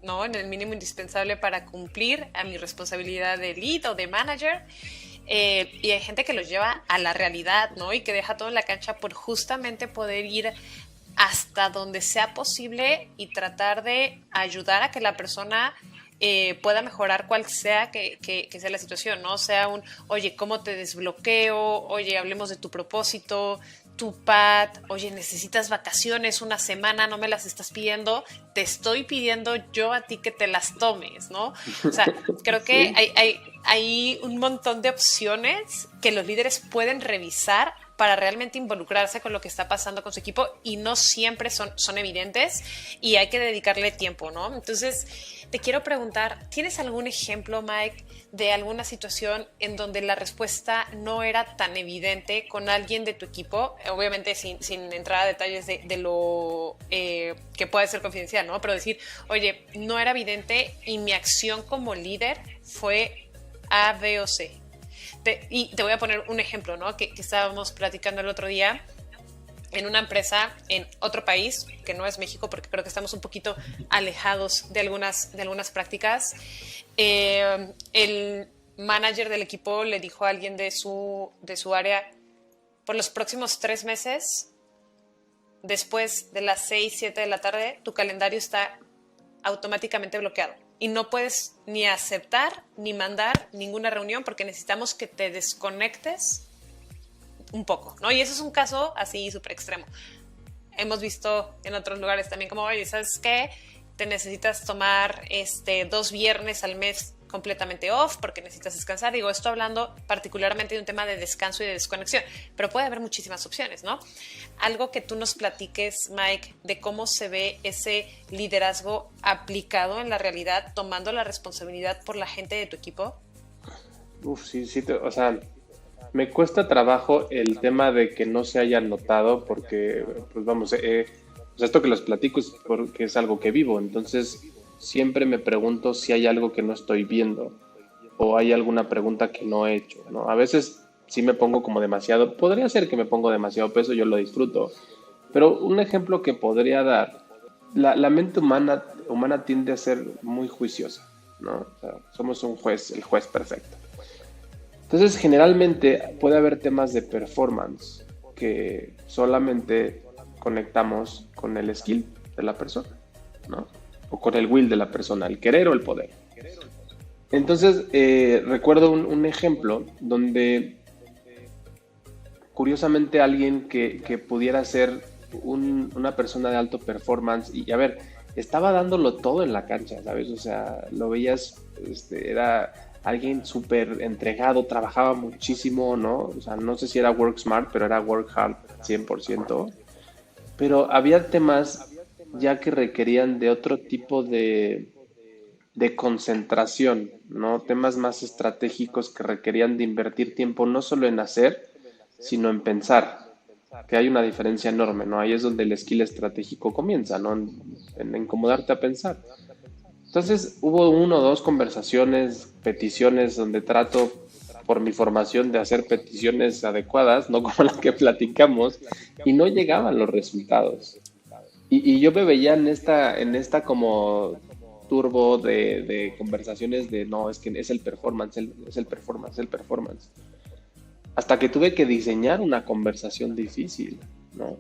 ¿no? En el mínimo indispensable para cumplir a mi responsabilidad de lead o de manager. Y hay gente que los lleva a la realidad, ¿no? Y que deja todo en la cancha por justamente poder ir hasta donde sea posible y tratar de ayudar a que la persona pueda mejorar cual sea que sea la situación, ¿no? Sea oye, ¿cómo te desbloqueo? Oye, hablemos de tu propósito, tu pad, oye, necesitas vacaciones, una semana, no me las estás pidiendo, te estoy pidiendo yo a ti que te las tomes, ¿no? O sea, creo que hay un montón de opciones que los líderes pueden revisar para realmente involucrarse con lo que está pasando con su equipo, y no siempre son evidentes y hay que dedicarle tiempo, ¿no? Entonces, te quiero preguntar, ¿tienes algún ejemplo, Mike, de alguna situación en donde la respuesta no era tan evidente con alguien de tu equipo? Obviamente sin entrar a detalles de lo que puede ser confidencial, ¿no? Pero decir, oye, no era evidente y mi acción como líder fue A, B o C. Y te voy a poner un ejemplo, ¿no? Que estábamos platicando el otro día en una empresa en otro país, que no es México, porque creo que estamos un poquito alejados de algunas prácticas. El manager del equipo le dijo a alguien de su área, por los próximos 3 meses, después de las 6, 7 de la tarde, tu calendario está automáticamente bloqueado. Y no puedes ni aceptar ni mandar ninguna reunión porque necesitamos que te desconectes un poco, ¿no? Y eso es un caso así súper extremo. Hemos visto en otros lugares también como, oye, ¿sabes qué? Te necesitas tomar 2 viernes al mes completamente off porque necesitas descansar. Digo, esto hablando particularmente de un tema de descanso y de desconexión, pero puede haber muchísimas opciones, ¿no? Algo que tú nos platiques, Mike, de cómo se ve ese liderazgo aplicado en la realidad, tomando la responsabilidad por la gente de tu equipo. Sí, o sea, me cuesta trabajo el tema de que no se haya notado porque, pues vamos, esto que los platico es porque es algo que vivo, entonces siempre me pregunto si hay algo que no estoy viendo o hay alguna pregunta que no he hecho, ¿no? A veces sí me pongo como demasiado, podría ser que me pongo demasiado peso, yo lo disfruto, pero un ejemplo que podría dar, la mente humana tiende a ser muy juiciosa, ¿no? O sea, somos el juez perfecto. Entonces, generalmente puede haber temas de performance que solamente conectamos con el skill de la persona, ¿no? O con el will de la persona, el querer o el poder. Entonces, recuerdo un ejemplo donde, curiosamente, alguien que pudiera ser una persona de alto performance, y a ver, estaba dándolo todo en la cancha, ¿sabes? O sea, lo veías, era alguien súper entregado, trabajaba muchísimo, ¿no? O sea, no sé si era work smart, pero era work hard 100%. Pero había temas ya que requerían de otro tipo de concentración, ¿no? Temas más estratégicos que requerían de invertir tiempo no solo en hacer, sino en pensar, que hay una diferencia enorme, ¿no? Ahí es donde el skill estratégico comienza, ¿no? En incomodarte a pensar. Entonces hubo 1 o 2 conversaciones, peticiones, donde trato por mi formación de hacer peticiones adecuadas, no como las que platicamos, y no llegaban los resultados. Y yo me veía en esta como turbo de conversaciones de no, es que es el performance, es el performance. Hasta que tuve que diseñar una conversación difícil, ¿no?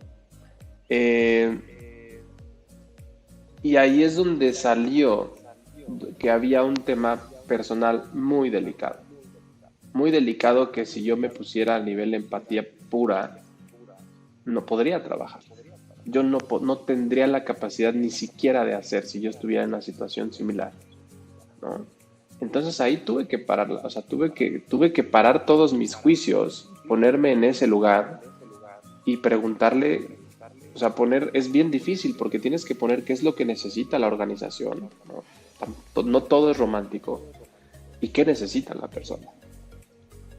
Y ahí es donde salió que había un tema personal muy delicado. Muy delicado que si yo me pusiera a nivel de empatía pura, no podría trabajar. Yo no tendría la capacidad ni siquiera de hacer si yo estuviera en una situación similar, ¿no? Entonces ahí tuve que parar, o sea, tuve que parar todos mis juicios, ponerme en ese lugar y preguntarle, o sea, es bien difícil porque tienes que poner qué es lo que necesita la organización, ¿no? No todo es romántico. y qué necesita la persona.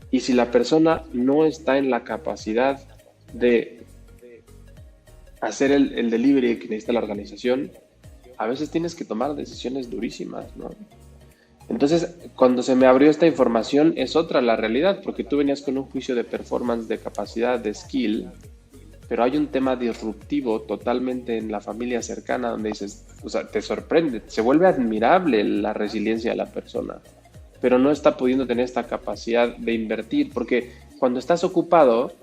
Y si la persona no está en la capacidad de hacer el delivery que necesita la organización, a veces tienes que tomar decisiones durísimas, ¿no? Entonces, cuando se me abrió esta información, es otra la realidad, porque tú venías con un juicio de performance, de capacidad, de skill, pero hay un tema disruptivo totalmente en la familia cercana donde dices, o sea, te sorprende, se vuelve admirable la resiliencia de la persona, pero no está pudiendo tener esta capacidad de invertir, porque cuando estás ocupado,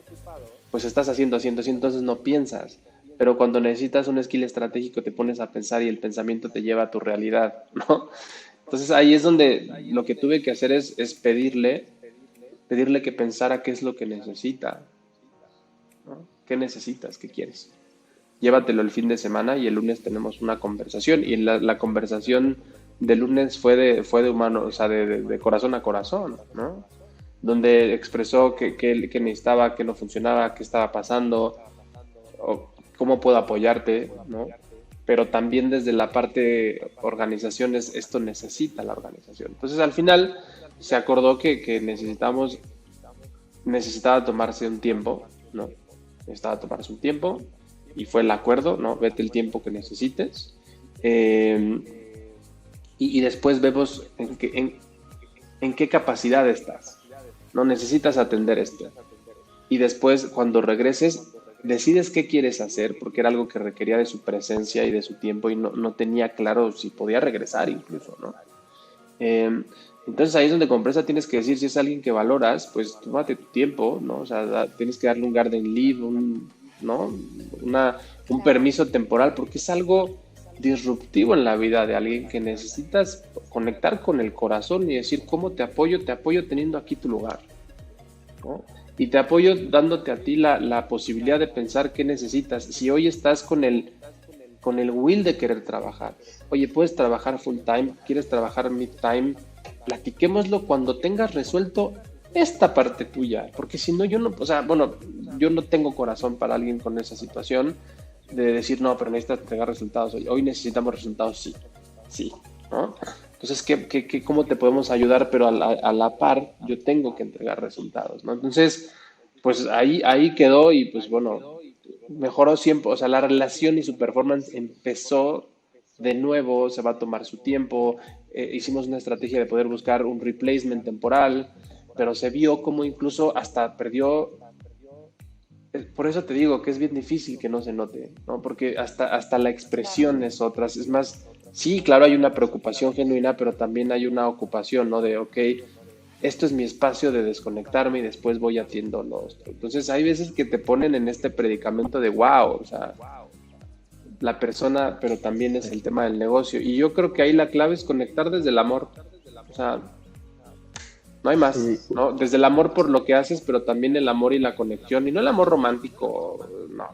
pues estás haciendo, entonces no piensas. Pero cuando necesitas un skill estratégico te pones a pensar y el pensamiento te lleva a tu realidad, ¿no? Entonces ahí es donde lo que tuve que hacer es pedirle que pensara qué es lo que necesita, ¿no? ¿Qué necesitas? ¿Qué quieres? Llévatelo el fin de semana y el lunes tenemos una conversación. Y la conversación del lunes fue de humano, o sea, de corazón a corazón, ¿no? Donde expresó que necesitaba, que no funcionaba, qué estaba pasando, o cómo puedo apoyarte, ¿no? Pero también desde la parte organizaciones, esto necesita la organización. Entonces al final se acordó que necesitaba tomarse un tiempo, ¿no? Necesitaba tomarse un tiempo y fue el acuerdo, ¿no? Vete el tiempo que necesites. Y después vemos en qué capacidad estás, ¿no? Necesitas atender esto. Y después, cuando regreses, decides qué quieres hacer, porque era algo que requería de su presencia y de su tiempo y no tenía claro si podía regresar incluso, ¿no? Entonces ahí es donde como empresa tienes que decir, si es alguien que valoras, pues tómate tu tiempo, ¿no? O sea, tienes que darle un garden leave, ¿no? Un permiso temporal, porque es algo disruptivo en la vida de alguien que necesitas conectar con el corazón y decir, ¿cómo te apoyo teniendo aquí tu lugar, ¿no? Y te apoyo dándote a ti la posibilidad de pensar qué necesitas. Si hoy estás con el will de querer trabajar, oye, puedes trabajar full time, quieres trabajar mid time, platiquémoslo cuando tengas resuelto esta parte tuya, porque si no, yo no tengo corazón para alguien con esa situación de decir, no, pero necesitas entregar resultados hoy necesitamos resultados, sí, ¿no? Entonces, ¿cómo te podemos ayudar? Pero a la par, yo tengo que entregar resultados, ¿no? Entonces, pues ahí quedó y pues bueno, mejoró siempre, o sea, la relación y su performance empezó de nuevo, se va a tomar su tiempo, hicimos una estrategia de poder buscar un replacement temporal, pero se vio como incluso hasta perdió, por eso te digo que es bien difícil que no se note, ¿no? Porque hasta la expresión es otra, es más, sí, claro, hay una preocupación genuina, pero también hay una ocupación, ¿no? De, ok, esto es mi espacio de desconectarme y después voy haciendo lo otro. Entonces hay veces que te ponen en este predicamento de wow, o sea, la persona, pero también es el tema del negocio. Y yo creo que ahí la clave es conectar desde el amor. O sea, no hay más, ¿no? Desde el amor por lo que haces, pero también el amor y la conexión. Y no el amor romántico, no.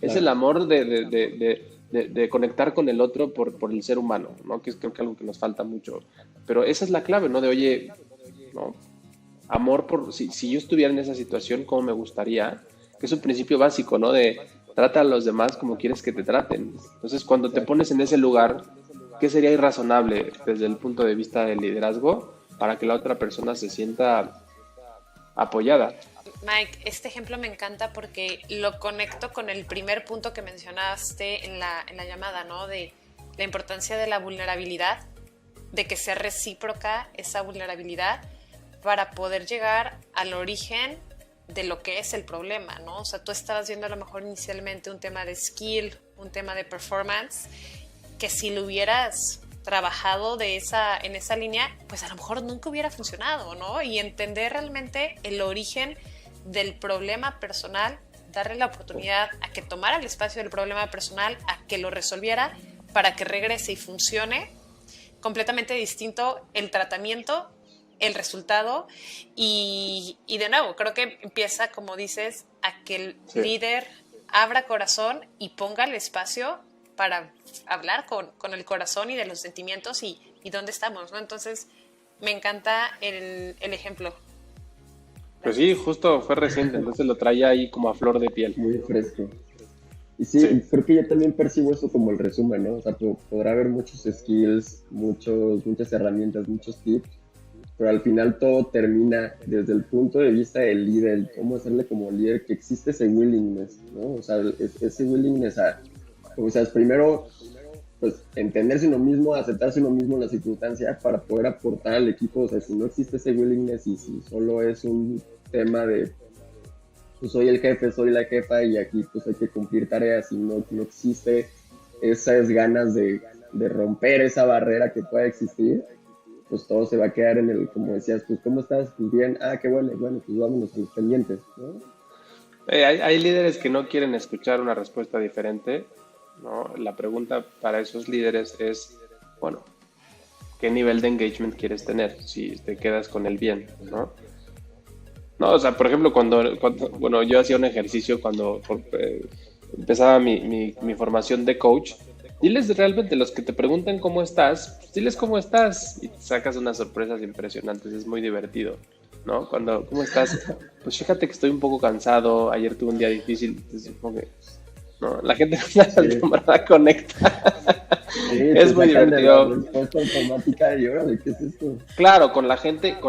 Es el amor de conectar con el otro por el ser humano, ¿no? Que es creo que algo que nos falta mucho. Pero esa es la clave, ¿no? De, oye, ¿no? Amor por... Si yo estuviera en esa situación, ¿cómo me gustaría? Que es un principio básico, ¿no? De trata a los demás como quieres que te traten. Entonces, cuando te pones en ese lugar, ¿qué sería irrazonable desde el punto de vista del liderazgo para que la otra persona se sienta apoyada? Mike, este ejemplo me encanta porque lo conecto con el primer punto que mencionaste en la llamada, ¿no? De la importancia de la vulnerabilidad, de que sea recíproca esa vulnerabilidad para poder llegar al origen de lo que es el problema, ¿no? O sea, tú estabas viendo a lo mejor inicialmente un tema de skill, un tema de performance, que si lo hubieras trabajado en esa línea, pues a lo mejor nunca hubiera funcionado, ¿no? Y entender realmente el origen del problema personal, darle la oportunidad a que tomara el espacio del problema personal, a que lo resolviera para que regrese y funcione, completamente distinto el tratamiento, el resultado y de nuevo, creo que empieza, como dices, a que el líder abra corazón y ponga el espacio para hablar con el corazón y de los sentimientos y dónde estamos, ¿no? Entonces, me encanta el ejemplo. Pues sí, justo fue reciente, entonces lo traía ahí como a flor de piel. Muy fresco. Y sí, creo que yo también percibo eso como el resumen, ¿no? O sea, podrá haber muchos skills, muchas herramientas, muchos tips, pero al final todo termina desde el punto de vista del líder, cómo hacerle como líder, que existe ese willingness, ¿no? O sea, ese willingness o sea, es primero, pues, entenderse uno mismo, aceptarse uno mismo en la circunstancia para poder aportar al equipo. O sea, si no existe ese willingness y si solo es un tema de, pues, soy el jefe, soy la jefa y aquí, pues, hay que cumplir tareas y no existe esas ganas de romper esa barrera que pueda existir, pues todo se va a quedar en el, como decías, pues, ¿cómo estás? Pues bien, qué bueno, pues vámonos a los pendientes, ¿no? Hay líderes que no quieren escuchar una respuesta diferente, ¿no? La pregunta para esos líderes es, bueno, ¿qué nivel de engagement quieres tener si te quedas con el bien, ¿no? No, o sea, por ejemplo, bueno, yo hacía un ejercicio cuando empezaba mi formación de coach. Diles realmente, los que te preguntan cómo estás, pues diles cómo estás y te sacas unas sorpresas impresionantes, es muy divertido, ¿no? ¿Cómo estás? Pues fíjate que estoy un poco cansado, ayer tuve un día difícil, entonces, ¿no? La gente no está acostumbrada, conecta. Sí, Es muy divertido. Respuesta automática y órale, ¿qué es esto? Claro, con la gente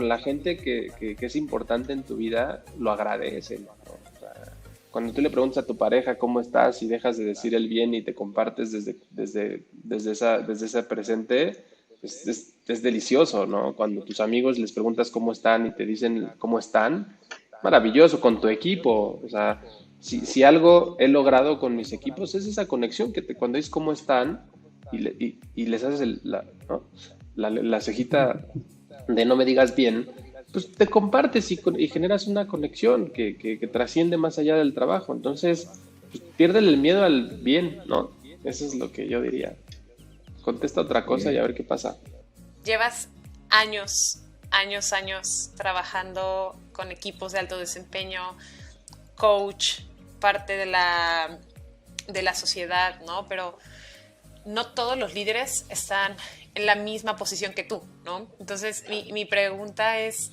que es importante en tu vida, lo agradecen, ¿no? O sea, cuando tú le preguntas a tu pareja cómo estás y dejas de decir el bien y te compartes desde ese presente, es delicioso, ¿no? Cuando tus amigos les preguntas cómo están y te dicen cómo están, maravilloso, con tu equipo. O sea, si algo he logrado con mis equipos es esa conexión cuando dices cómo están y les haces ¿no? la cejita de no me digas bien, pues te compartes y generas una conexión que trasciende más allá del trabajo. Entonces, pues, piérdele el miedo al bien, ¿no? Eso es lo que yo diría. Contesta otra cosa y a ver qué pasa. Llevas años trabajando con equipos de alto desempeño, coach, parte de la sociedad, ¿no? Pero no todos los líderes están en la misma posición que tú, ¿no? Entonces, mi pregunta es,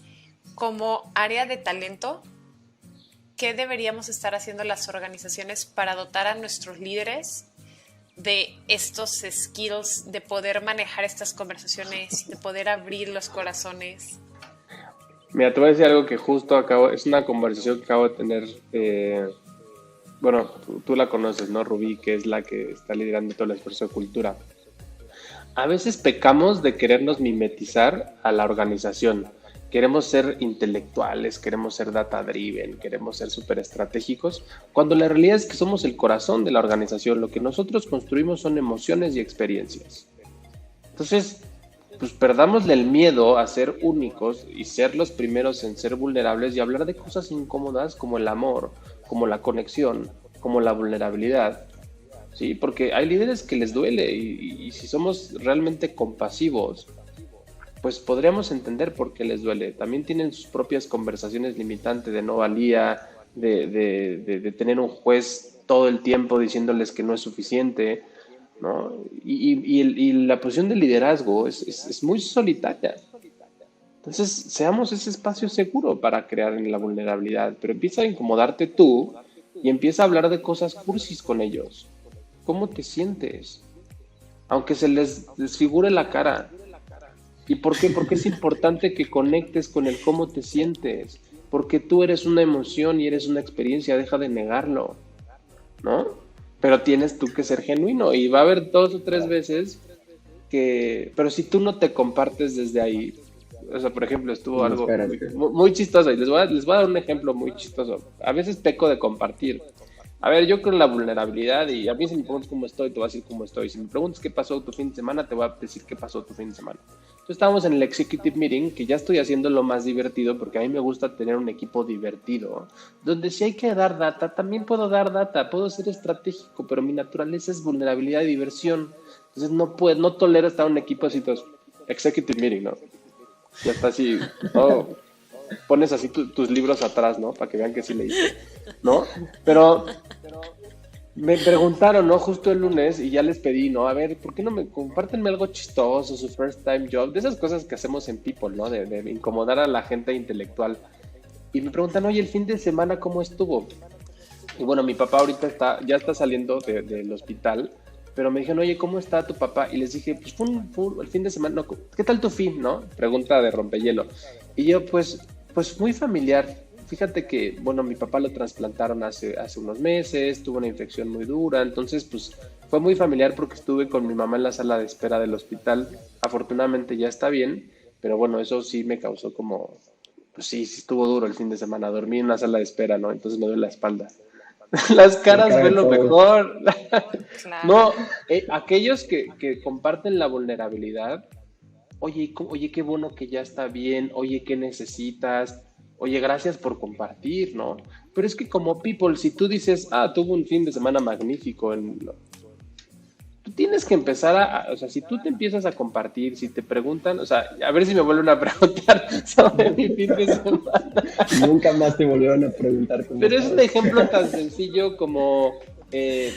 como área de talento, ¿qué deberíamos estar haciendo las organizaciones para dotar a nuestros líderes de estos skills, de poder manejar estas conversaciones, de poder abrir los corazones? Mira, te voy a decir algo que justo es una conversación que acabo de tener. Bueno, tú la conoces, ¿no? Rubí, que es la que está liderando todo el esfuerzo de cultura. A veces pecamos de querernos mimetizar a la organización. Queremos ser intelectuales, queremos ser data-driven, queremos ser súper estratégicos, cuando la realidad es que somos el corazón de la organización. Lo que nosotros construimos son emociones y experiencias. Entonces, pues perdámosle el miedo a ser únicos y ser los primeros en ser vulnerables y hablar de cosas incómodas como el amor, como la conexión, como la vulnerabilidad, ¿sí? Porque hay líderes que les duele y si somos realmente compasivos, pues podríamos entender por qué les duele. También tienen sus propias conversaciones limitantes de no valía, de tener un juez todo el tiempo diciéndoles que no es suficiente, ¿no? Y la posición de liderazgo es muy solitaria. Entonces, seamos ese espacio seguro para crear en la vulnerabilidad, pero empieza a incomodarte tú y empieza a hablar de cosas cursis con ellos. ¿Cómo te sientes? Aunque se les desfigure la cara. ¿Y por qué? Porque es importante que conectes con el cómo te sientes. Porque tú eres una emoción y eres una experiencia, deja de negarlo, ¿no? Pero tienes tú que ser genuino y va a haber 2 o 3 veces pero si tú no te compartes desde ahí, o sea, por ejemplo, estuvo algo muy chistoso y les voy a dar un ejemplo muy chistoso. A veces peco de compartir. A ver, yo con la vulnerabilidad y a mí si me preguntas cómo estoy, te voy a decir cómo estoy. Si me preguntas qué pasó tu fin de semana, te voy a decir qué pasó tu fin de semana. Entonces estábamos en el executive meeting, que ya estoy haciendo lo más divertido porque a mí me gusta tener un equipo divertido, donde si hay que dar data, también puedo dar data, puedo ser estratégico, pero mi naturaleza es vulnerabilidad y diversión. Entonces no tolero estar en un equipo así, pues, executive meeting, ¿no? Ya está así, oh, pones así tus libros atrás, ¿no? Para que vean que sí leíste, ¿no? Pero me preguntaron, ¿no? Justo el lunes y ya les pedí, ¿no? A ver, ¿por qué no compártenme algo chistoso, su first time job? De esas cosas que hacemos en People, ¿no? De incomodar a la gente intelectual. Y me preguntan, oye, el fin de semana, ¿cómo estuvo? Y bueno, mi papá ahorita ya está saliendo del hospital pero me dijeron, oye, ¿cómo está tu papá? Y les dije, pues fue el fin de semana, no, ¿qué tal tu fin, no? Pregunta de rompehielo. Y yo, pues muy familiar. Fíjate que, bueno, mi papá lo trasplantaron hace unos meses, tuvo una infección muy dura, entonces, pues, fue muy familiar porque estuve con mi mamá en la sala de espera del hospital. Afortunadamente ya está bien, pero bueno, eso sí me causó como, pues sí estuvo duro el fin de semana. Dormí en una sala de espera, ¿no? Entonces me duele la espalda. Las La caras cara fue de lo todos. mejor. Claro. No, aquellos que comparten la vulnerabilidad, oye, qué bueno que ya está bien, oye, ¿qué necesitas? Oye, gracias por compartir, ¿no? Pero es que como people, si tú dices, tuvo un fin de semana magnífico, tú tienes que empezar o sea, si tú te empiezas a compartir, si te preguntan, o sea, a ver si me vuelven a preguntar sobre mi fin de semana. Nunca más te volvieron a preguntar cómo Pero es un estabas. ejemplo tan sencillo como pues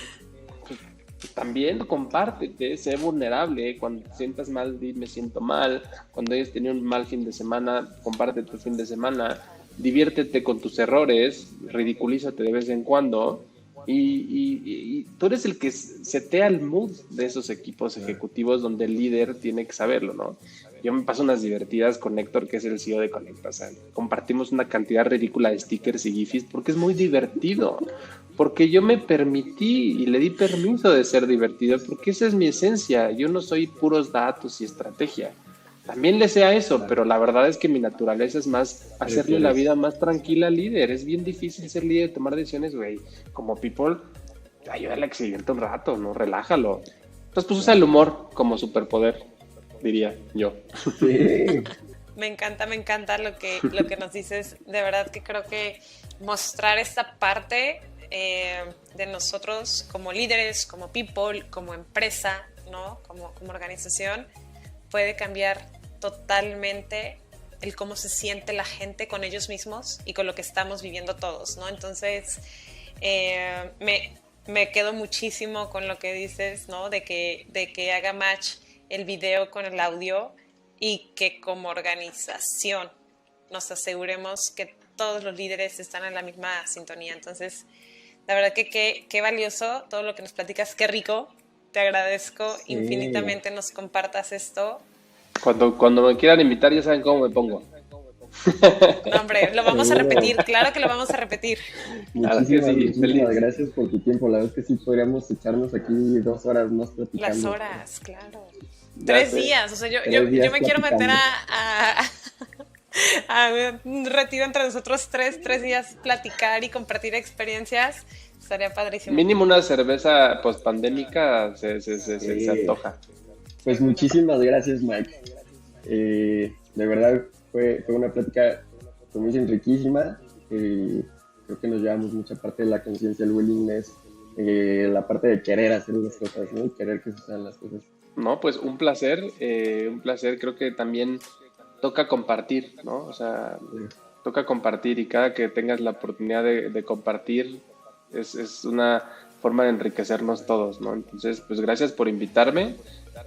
también compártete, sé vulnerable. Cuando te sientas mal, di me siento mal. Cuando hayas tenido un mal fin de semana, comparte tu fin de semana. Diviértete con tus errores, ridiculízate de vez en cuando. Y tú eres el que setea el mood de esos equipos ejecutivos donde el líder tiene que saberlo, ¿no? Yo me paso unas divertidas con Héctor, que es el CEO de Conecta. O sea, compartimos una cantidad ridícula de stickers y gifs porque es muy divertido. Porque yo me permití y le di permiso de ser divertido, porque esa es mi esencia. Yo no soy puros datos y estrategia. También le sé a eso, pero la verdad es que mi naturaleza es más hacerle la vida más tranquila al líder. Es bien difícil ser líder y tomar decisiones, güey. Como people, ayúdale a que se divierta un rato, ¿no? Relájalo. Entonces, pues usa el humor como superpoder, diría yo. Sí. Me encanta lo que nos dices. De verdad que creo que mostrar esta parte de nosotros como líderes, como people, como empresa, ¿no? Como organización, puede cambiar totalmente el cómo se siente la gente con ellos mismos y con lo que estamos viviendo todos, ¿no? Entonces, me quedo muchísimo con lo que dices, ¿no? De que haga match el video con el audio y que como organización nos aseguremos que todos los líderes están en la misma sintonía. Entonces, la verdad que qué valioso todo lo que nos platicas, qué rico. Te agradezco infinitamente nos compartas esto. Cuando me quieran invitar, ya saben cómo me pongo. No, hombre, lo vamos a repetir, claro que lo vamos a repetir. Muchísimas gracias por tu tiempo. La verdad es que sí podríamos echarnos aquí 2 horas más platicando. Las horas, claro. 3 días, o sea, yo me quiero meter a un retiro entre nosotros 3 días, platicar y compartir experiencias. Estaría padrísimo. Mínimo una cerveza post-pandémica se antoja. Pues muchísimas gracias, Mike. De verdad fue una plática, como dicen, riquísima. Creo que nos llevamos mucha parte de la conciencia, el willingness, la parte de querer hacer las cosas, ¿no? Y querer que sucedan las cosas. No, pues un placer. Creo que también toca compartir, ¿no? O sea, toca compartir, y cada que tengas la oportunidad de compartir es una forma de enriquecernos todos, ¿no? Entonces, pues gracias por invitarme,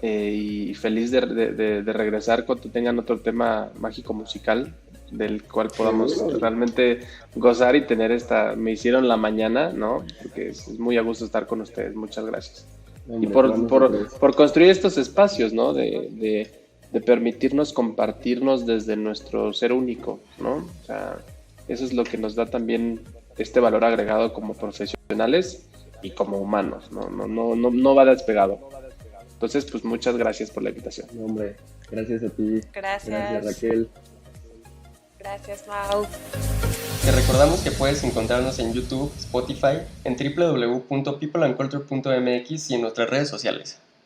y feliz de regresar cuando tengan otro tema mágico musical del cual podamos realmente gozar y tener me hicieron la mañana, ¿no? Porque es muy a gusto estar con ustedes. Muchas gracias. Hombre, Y por construir estos espacios, ¿no? De permitirnos compartirnos desde nuestro ser único, ¿no? O sea, eso es lo que nos da también este valor agregado como profesionales y como humanos, no va despegado. Entonces, pues muchas gracias por la invitación. Hombre, gracias a ti. Gracias Raquel. Gracias, Mau. Te recordamos que puedes encontrarnos en YouTube, Spotify, en www.peopleandculture.mx y en nuestras redes sociales.